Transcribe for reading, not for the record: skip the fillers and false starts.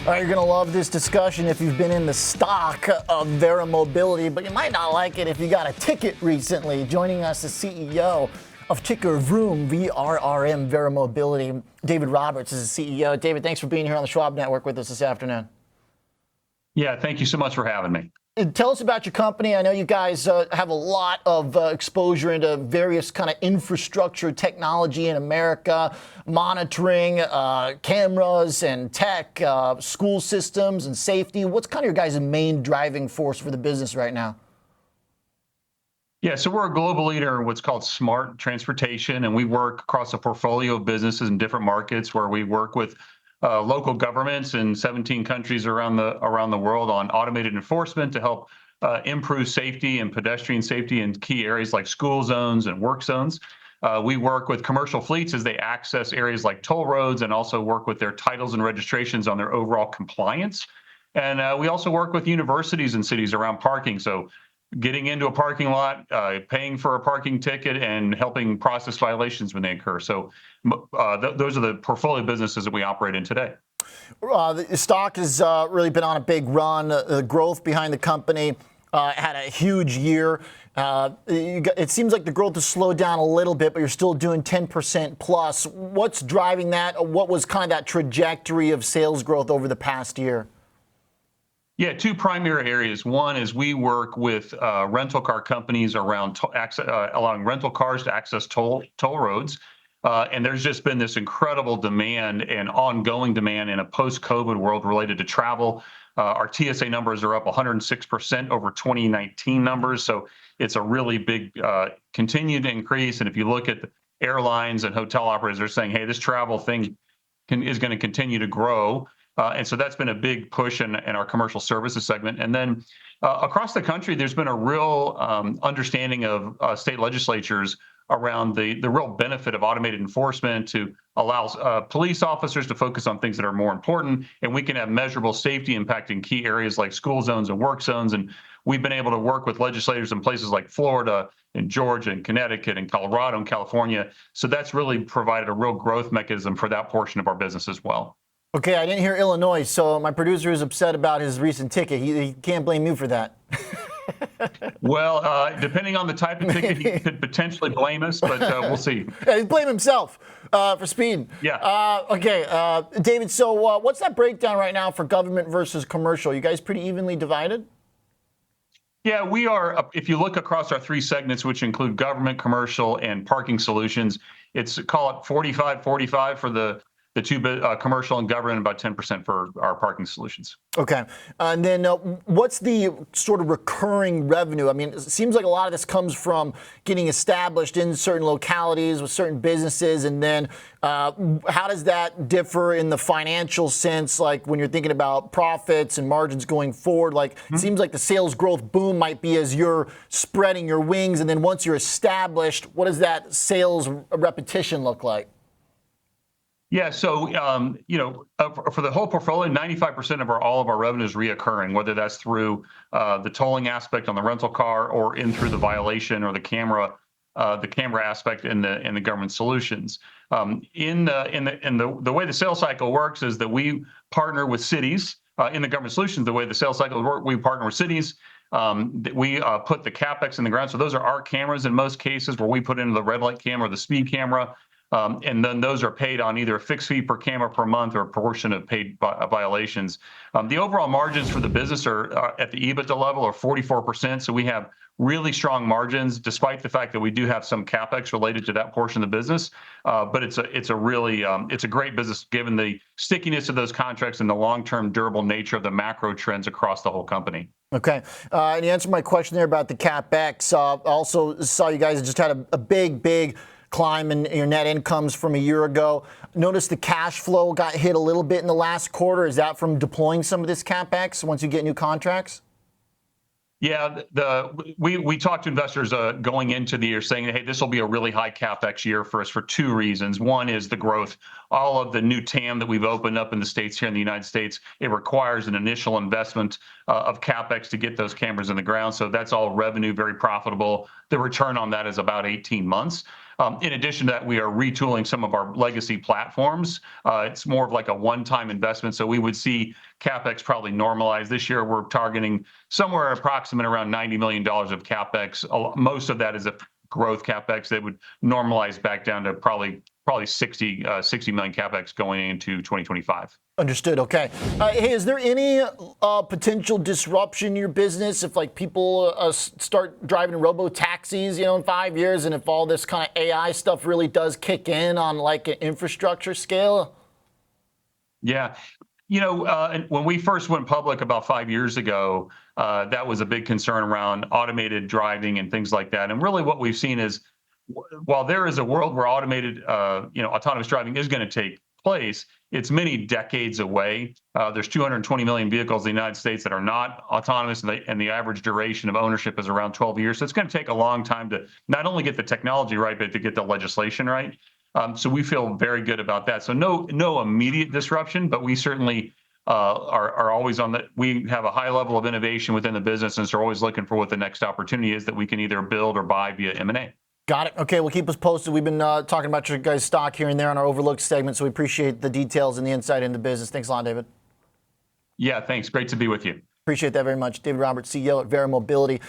All right, you're going to love this discussion if you've been in the stock of Verra Mobility, but you might not like it if you got a ticket recently. Joining us, the CEO of ticker VRRM, VRRM, Verra Mobility, David Roberts is the CEO. David, thanks for being here on the Schwab Network with us this afternoon. Yeah, thank you so much for having me. Tell us about your company. I know you guys have a lot of exposure into various kind of infrastructure technology in America, monitoring, cameras and tech, school systems and safety. What's kind of your guys' main driving force for the business right now? Yeah, so we're a global leader in what's called smart transportation, and we work across a portfolio of businesses in different markets where we work with local governments in 17 countries around the world on automated enforcement to help improve safety and pedestrian safety in key areas like school zones and work zones. We work with commercial fleets as they access areas like toll roads and also work with their titles and registrations on their overall compliance. And we also work with universities and cities around parking. So getting into a parking lot, paying for a parking ticket, and helping process violations when they occur. So those are the portfolio businesses that we operate in today. The stock has really been on a big run. The growth behind the company had a huge year. It seems like the growth has slowed down a little bit, but you're still doing 10% plus. What's driving that? What was kind of that trajectory of sales growth over the past year? Yeah, two primary areas. One is we work with rental car companies around allowing rental cars to access toll roads. And there's just been this incredible demand and ongoing demand in a post-COVID world related to travel. Our TSA numbers are up 106% over 2019 numbers. So it's a really big continued increase. And if you look at the airlines and hotel operators, they're saying, hey, this travel thing is going to continue to grow. And so that's been a big push in our commercial services segment. And then across the country, there's been a real understanding of state legislatures around the real benefit of automated enforcement to allow police officers to focus on things that are more important. And we can have measurable safety impact in key areas like school zones and work zones. And we've been able to work with legislators in places like Florida and Georgia and Connecticut and Colorado and California. So that's really provided a real growth mechanism for that portion of our business as well. Okay, I didn't hear Illinois, so my producer is upset about his recent ticket. He can't blame you for that. Well, depending on the type of ticket, he could potentially blame us, but we'll see. Yeah, he'd blame himself for speed. Yeah. Okay, David, so what's that breakdown right now for government versus commercial? You guys pretty evenly divided? Yeah, we are. If you look across our three segments, which include government, commercial, and parking solutions, it's call it 45-45 for the two commercial and government, about 10% for our parking solutions. Okay. And then what's the sort of recurring revenue? I mean, it seems like a lot of this comes from getting established in certain localities with certain businesses. And then how does that differ in the financial sense? Like when you're thinking about profits and margins going forward, like it seems like the sales growth boom might be as you're spreading your wings. And then once you're established, what does that sales repetition look like? Yeah, so for the whole portfolio, 95% of all of our revenue is reoccurring, whether that's through the tolling aspect on the rental car or in through the violation or the camera aspect in the government solutions. The way the sales cycle works is that we partner with cities in the government solutions. The way the sales cycle works, we partner with cities. We put the Capex in the ground, so those are our cameras in most cases, where we put in the red light camera or the speed camera. And then those are paid on either a fixed fee per camera per month or a portion of paid violations. The overall margins for the business are at the EBITDA level are 44%. So we have really strong margins, despite the fact that we do have some Capex related to that portion of the business. But it's a great business given the stickiness of those contracts and the long-term durable nature of the macro trends across the whole company. Okay. And you answered my question there about the Capex. Also saw you guys just had a big climb in your net incomes from a year ago. Notice the cash flow got hit a little bit in the last quarter. Is that from deploying some of this Capex once you get new contracts? Yeah, we talked to investors going into the year saying, hey, this will be a really high Capex year for us for two reasons. One is the growth. All of the new TAM that we've opened up in the States here in the United States, it requires an initial investment of Capex to get those cameras in the ground. So that's all revenue, very profitable. The return on that is about 18 months. In addition to that, we are retooling some of our legacy platforms. It's more of like a one-time investment, so we would see Capex probably normalize. This year, we're targeting somewhere approximate around $90 million of Capex. Most of that is a growth Capex that would normalize back down to probably 60 million Capex going into 2025. Understood. Okay. Hey, is there any potential disruption in your business if like people start driving robo taxis, in 5 years, and if all this kind of AI stuff really does kick in on like an infrastructure scale? Yeah. And when we first went public about 5 years ago, that was a big concern around automated driving and things like that. And really what we've seen is while there is a world where autonomous driving is going to take place, it's many decades away. There's 220 million vehicles in the United States that are not autonomous, and the average duration of ownership is around 12 years. So it's going to take a long time to not only get the technology right, but to get the legislation right. So we feel very good about that. So no immediate disruption, but we certainly are always we have a high level of innovation within the business, and so we're always looking for what the next opportunity is that we can either build or buy via M&A. Got it. Okay, well, keep us posted. We've been talking about your guys' stock here and there on our Overlooked segment, so we appreciate the details and the insight into the business. Thanks a lot, David. Yeah, thanks. Great to be with you. Appreciate that very much. David Roberts, CEO at Verra Mobility.